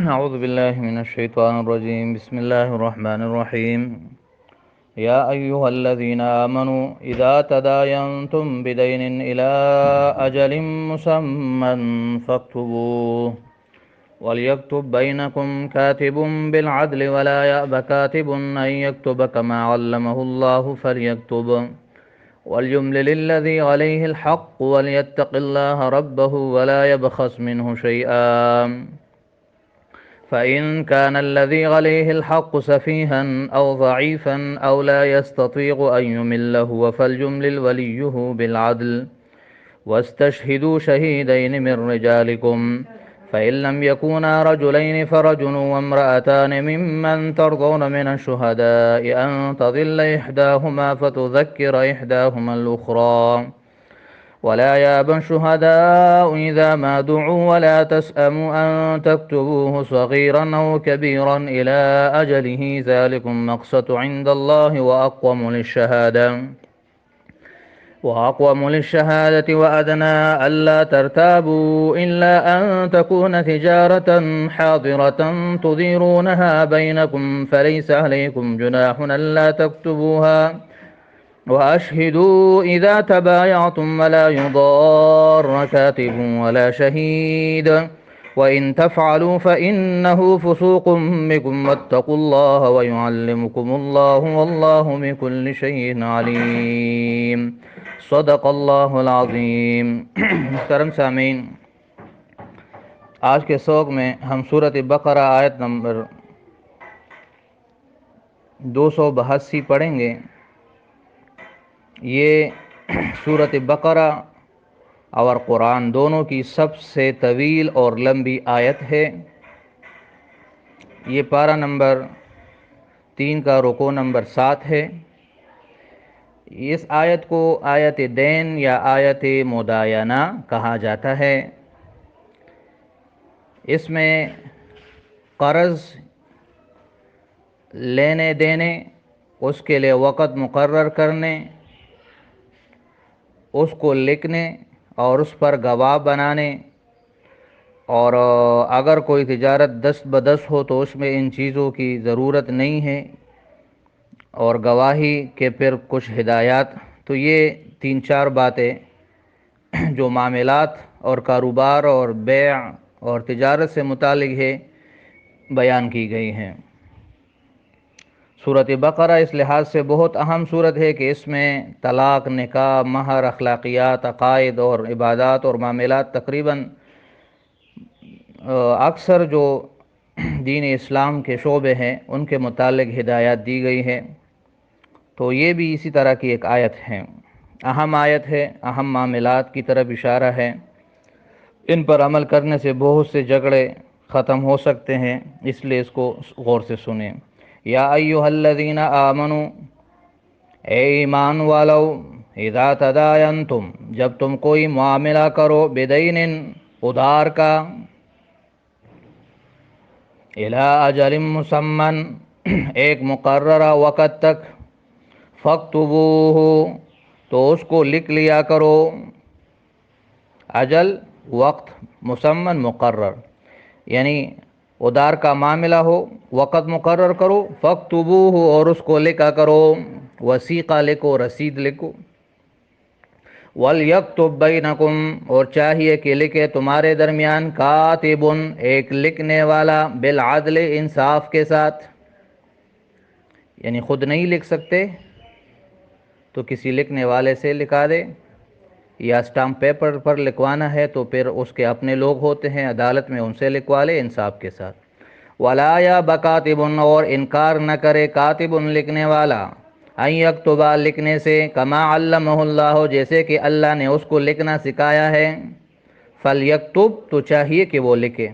أعوذ بالله من الشيطان الرجيم. بسم الله الرحمن الرحيم. يا أيها الذين آمنوا إذا تداينتم بدين إلى أجل مسمى فاكتبوه وليكتب بينكم كاتب بالعدل ولا يأب كاتب أن يكتب كما علمه الله فليكتب وليملل الذي عليه الحق وليتق الله ربه ولا يبخس منه شيئا فإن كان الذي عليه الحق سفيها أو ضعيفا أو لا يستطيع أن يمل هو فليملل وليه بالعدل واستشهدوا شهيدين من رجالكم فإن لم يكونا رجلين فرجل وامرأتان ممن ترضون من الشهداء أن تضل إحداهما فتذكر إحداهما الأخرى ولا يأبى الشهداء إذا ما دعوا ولا تسأموا أن تكتبوه صغيرا أو كبيرا إلى أجله ذلكم مقسط عند الله وأقوم للشهادة وأدنى ألا ترتابوا إلا أن تكون تجارة حاضرة تديرونها بينكم فليس عليكم جناح ألا تكتبوها وأشهدوا إذا تبايعتم ولا يضار كاتب ولا شهيد وإن تفعلوا فإنه فسوق بكم واتقوا الله ويعلمكم الله والله بكل شيء عليم. صدق اللہ العظیم. محترم سامعین، آج کے سوگ میں ہم سورۃ بقرہ آیت نمبر 282 پڑھیں گے. یہ سورۃ بقرہ اور قرآن دونوں کی سب سے طویل اور لمبی آیت ہے. یہ پارہ نمبر 3 کا رکوع نمبر 7 ہے. اس آیت کو آیت دین یا آیت مداینہ کہا جاتا ہے. اس میں قرض لینے دینے، اس کے لیے وقت مقرر کرنے، اس کو لکھنے اور اس پر گواہ بنانے، اور اگر کوئی تجارت دست بدست ہو تو اس میں ان چیزوں کی ضرورت نہیں ہے، اور گواہی کے پھر کچھ ہدایات. تو یہ 3-4 باتیں جو معاملات اور کاروبار اور بیع اور تجارت سے متعلق ہے بیان کی گئی ہیں. سورۃ بقرہ اس لحاظ سے بہت اہم سورت ہے کہ اس میں طلاق، نکاح، مہر، اخلاقیات، عقائد اور عبادات اور معاملات تقریباً اکثر جو دین اسلام کے شعبے ہیں ان کے متعلق ہدایات دی گئی ہے. تو یہ بھی اسی طرح کی ایک آیت ہے، اہم آیت ہے، اہم معاملات کی طرف اشارہ ہے. ان پر عمل کرنے سے بہت سے جھگڑے ختم ہو سکتے ہیں، اس لیے اس کو غور سے سنیں. یا ایھا الذین آمنوا، اے ایمان والو، اذا تداینتم، جب تم کوئی معاملہ کرو، بدین، ادھار کا، الی اجل مسمى، ایک مقررہ وقت تک، فاکتبوہ، تو اس کو لکھ لیا کرو. اجل وقت، مسمى مقرر، یعنی ادھار کا معاملہ ہو، وقت مقرر کرو، فاکتبوہ، اور اس کو لکھا کرو، وثیقہ لکھو، رسید لکھو. وَلْيَكْتُبْ بَيْنَكُمْ، اور چاہیے کہ لکھے تمہارے درمیان، کاتب، ایک لکھنے والا، بالعدل، انصاف کے ساتھ. یعنی خود نہیں لکھ سکتے تو کسی لکھنے والے سے لکھا دے، یا اسٹامپ پیپر پر لکھوانا ہے تو پھر اس کے اپنے لوگ ہوتے ہیں عدالت میں، ان سے لکھوا لے انصاف کے ساتھ. وَلَا يَأْبَ كَاتِبٌ، اور انکار نہ کرے کاتب، لکھنے والا، ان یکتب، لکھنے سے، کما علمہ اللہ، جیسے کہ اللہ نے اس کو لکھنا سکھایا ہے. فلیکتب، تو چاہیے کہ وہ لکھے.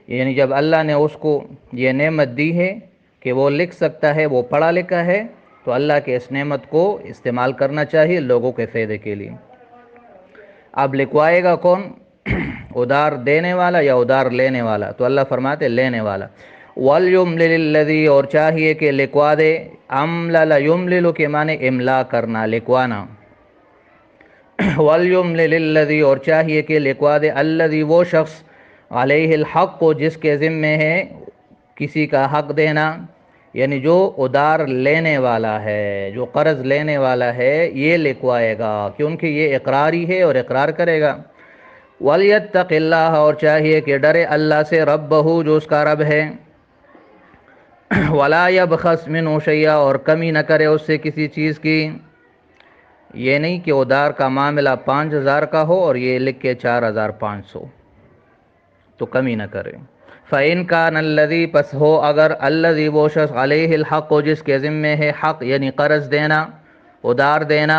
یعنی جب اللہ نے اس کو یہ نعمت دی ہے کہ وہ لکھ سکتا ہے، وہ پڑھا لکھا ہے، تو اللہ کے اس نعمت کو استعمال کرنا چاہیے لوگوں کے فائدے کے لیے. اب لکھوائے گا کون؟ ادھار دینے والا یا ادھار لینے والا؟ تو اللہ فرماتے لینے والا. وَلْيُمْلِلِ الَّذِي، اور چاہیے کہ لکھوا دے. املل، یملل کے معنی املا کرنا، لکھوانا. وَلْيُمْلِلِ الَّذِي، اور چاہیے کہ لکھوا دے، الَّذِي، وہ شخص، علیہ الحق کو جس کے ذمے ہے کسی کا حق دینا، یعنی جو ادار لینے والا ہے، جو قرض لینے والا ہے یہ لکھوائے گا، کیونکہ یہ اقراری ہے اور اقرار کرے گا۔ وَلْيَتَّقِ اللَّهَ اور چاہیے کہ ڈرے اللہ سے، ربہ جو اس کا رب ہے، وَلَا يَبْخَسْ مِنْهُ شَيْئًا اور کمی نہ کرے اس سے کسی چیز کی۔ یہ نہیں کہ ادار کا معاملہ 5,000 کا ہو اور یہ لکھ کے 4,500، تو کمی نہ کرے۔ فَإِنْ كَانَ الَّذِي پس ہو اگر الَّذِي وہ شخص علیہ الحق جس کے ذمے ہے حق، یعنی قرض دینا، ادار دینا،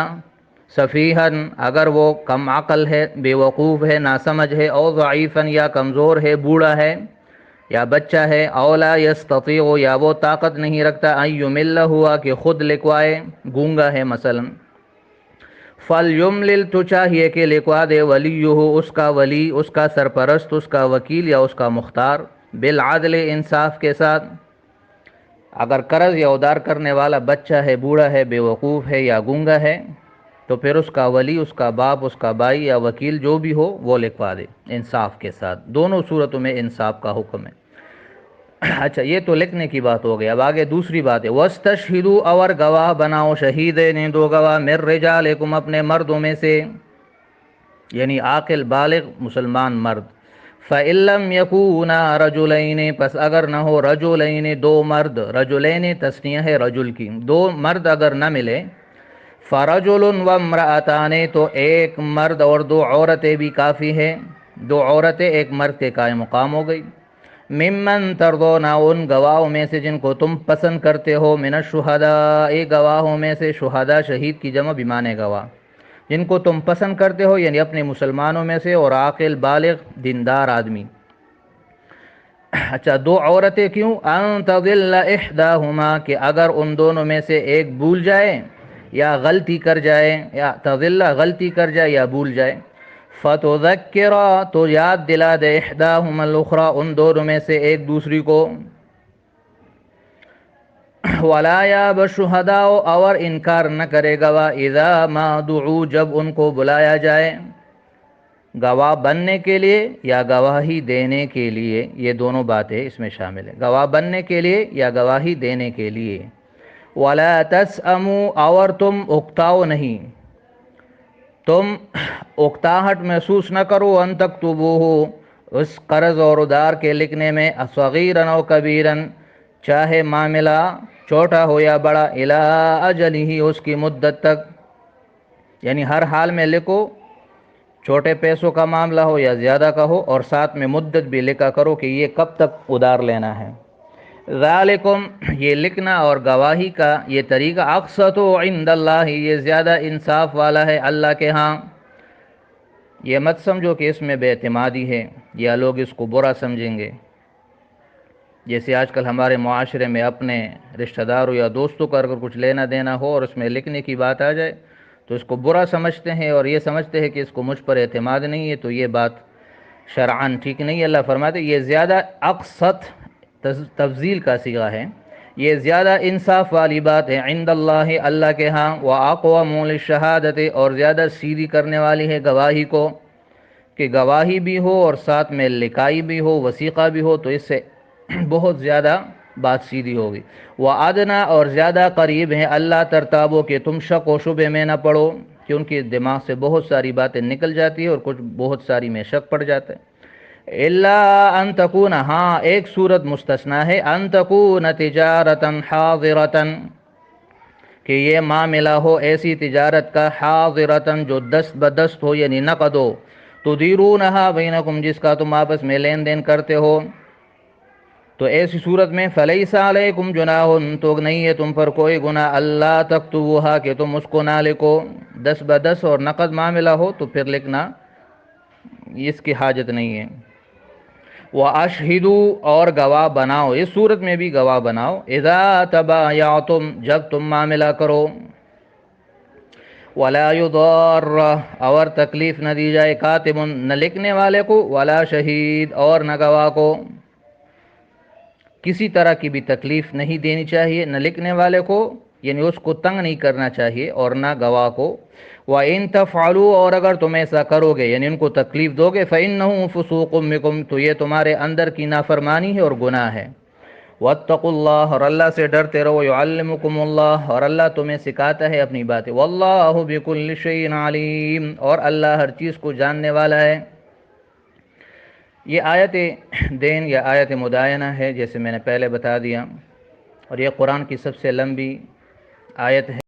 سفیہن اگر وہ کم عقل ہے، بے وقوف ہے، ناسمجھ ہے، او ضعیفن یا کمزور ہے، بوڑھا ہے یا بچہ ہے، او لا یستطیع یا وہ طاقت نہیں رکھتا، ان یمل ہوا کہ خود لکھوائے، گونگا ہے مثلا، فَلْيُمْلِلْ تو چاہیے کہ لکھوا دے ولیہ اس کا ولی، اس کا سرپرست، اس کا وکیل یا اس کا مختار، بالعدل انصاف کے ساتھ۔ اگر قرض یا ادار کرنے والا بچہ ہے، بوڑھا ہے، بے وقوف ہے یا گونگا ہے، تو پھر اس کا ولی، اس کا باپ، اس کا بھائی یا وکیل جو بھی ہو وہ لکھوا دے انصاف کے ساتھ۔ دونوں صورتوں میں انصاف کا حکم ہے۔ اچھا، یہ تو لکھنے کی بات ہو گئی، اب آگے دوسری بات ہے، وَاسْتَشْهِدُوا اور گواہ بناؤ، شہیدین دو گواہ، مِن رِجَالِکُم اپنے مردوں میں سے، یعنی عاقل بالغ مسلمان مرد، فَإِن لَّمْ يَكُونَا رَجُلَيْنِ پس اگر نہ ہو رجلین دو مرد، رجلین تثنیہ ہے رجل کی، دو مرد اگر نہ ملے، فَرَجُلٌ وَامْرَأَتَانِ تو ایک مرد اور دو عورتیں بھی کافی ہیں، دو عورتیں ایک مرد کے قائم مقام ہو گئی، ممن ترضون ان گواہوں میں سے جن کو تم پسند کرتے ہو، من الشہداء گواہوں میں سے، شہداء شہید کی جمع بمعنی گواہ، جن کو تم پسند کرتے ہو یعنی اپنے مسلمانوں میں سے، اور عاقل بالغ دیندار آدمی۔ اچھا، دو عورتیں کیوں؟ ان تضل احداہما کہ اگر ان دونوں میں سے ایک بھول جائے یا غلطی کر جائے، یا تضل غلطی کر جائے یا بھول جائے، فتذکر تو یاد دلا دے، احداہما الاخری ان دونوں میں سے ایک دوسری کو، ولا یاب الشہداء اور انکار نہ کرے گواہ، اذا ما دعوا جب ان کو بلایا جائے، گواہ بننے کے لیے یا گواہی دینے کے لیے، یہ دونوں باتیں اس میں شامل ہیں، گواہ بننے کے لیے یا گواہی دینے کے لیے۔ ولا تسأموا اور تم اکتاؤ نہیں، تم اکتاہٹ محسوس نہ کرو، ان تکتبوہ اس قرض اور ادار کے لکھنے میں، صغیرا او کبیرا چاہے معاملہ چھوٹا ہو یا بڑا، الی اجلہ اس کی مدت تک، یعنی ہر حال میں لکھو، چھوٹے پیسوں کا معاملہ ہو یا زیادہ کا ہو، اور ساتھ میں مدت بھی لکھا کرو کہ یہ کب تک ادار لینا ہے۔ ذالکم یہ لکھنا اور گواہی کا یہ طریقہ، اقسط عند اللہ یہ زیادہ انصاف والا ہے اللہ کے ہاں۔ یہ مت سمجھو کہ اس میں بے اعتمادی ہے یا لوگ اس کو برا سمجھیں گے، جیسے آج کل ہمارے معاشرے میں اپنے رشتہ داروں یا دوستوں کا اگر کچھ لینا دینا ہو اور اس میں لکھنے کی بات آ جائے تو اس کو برا سمجھتے ہیں اور یہ سمجھتے ہیں کہ اس کو مجھ پر اعتماد نہیں ہے، تو یہ بات شرعاً ٹھیک نہیں ہے۔ اللہ فرماتے یہ زیادہ اقسط تفضیل کا صیغہ ہے، یہ زیادہ انصاف والی بات ہے، عند اللہ اللہ کے ہاں، وَأَقْوَمُ لِلشَّهَادَةِ اور زیادہ سیدھی کرنے والی ہے گواہی کو، کہ گواہی بھی ہو اور ساتھ میں لکھائی بھی ہو، وثیقہ بھی ہو، تو اس سے بہت زیادہ بات سیدھی ہوگی۔ وَأَدْنَا اور زیادہ قریب ہے، اللہ ترتابو کہ تم شک و شبہ میں نہ پڑو، کیونکہ دماغ سے بہت ساری باتیں نکل جاتی ہے اور کچھ بہت ساری میں شک پڑ جاتا ہے۔ الا ان تکون ہاں ایک صورت مستثنا ہے، ان تکون تجارتا حاضرتا کہ یہ معاملہ ہو ایسی تجارت کا، حاضرتا جو دست بدست ہو یعنی نقد ہو، تدیرونہا بینکم جس کا تم آپس میں لین دین کرتے ہو، تو ایسی صورت میں فلیس علیکم جناح تو نہیں ہے تم پر کوئی گناہ، اللہ تکتبوہا کہ تم اس کو نہ لکھو، دست بدست اور نقد معاملہ ہو تو پھر لکھنا اس کی حاجت نہیں ہے۔ وَأَشْهِدُوا اور گواہ بناؤ، اس صورت میں بھی گواہ بناؤ، اذا تبایعتم جب تم معاملہ کرو، ولا یضار اور تکلیف نہ دی جائے، کاتب نہ لکھنے والے کو، ولا شہید اور نہ گواہ کو، کسی طرح کی بھی تکلیف نہیں دینی چاہیے، نہ لکھنے والے کو یعنی اس کو تنگ نہیں کرنا چاہیے اور نہ گواہ کو۔ وَإِن تَفْعَلُوا، اور اگر تم ایسا کرو گے یعنی ان کو تکلیف دو گے، فَإِنَّهُ فُسُوقٌ بِكُمْ، تو یہ تمہارے اندر کی نافرمانی ہے اور گناہ ہے۔ وَاتَّقُوا اللَّهَ، اور اللہ سے ڈرتے رہو، يُعَلِّمُكُمُ اللَّهُ، اور اللہ تمہیں سکھاتا ہے اپنی باتیں، وَاللَّهُ بِكُلِّ شَيْءٍ عَلِيمٌ، اور اللہ ہر چیز کو جاننے والا ہے۔ یہ آیت دین یا آیت مدائنہ ہے، جیسے میں نے پہلے بتا دیا، اور یہ قرآن کی سب سے لمبی آیت ہے۔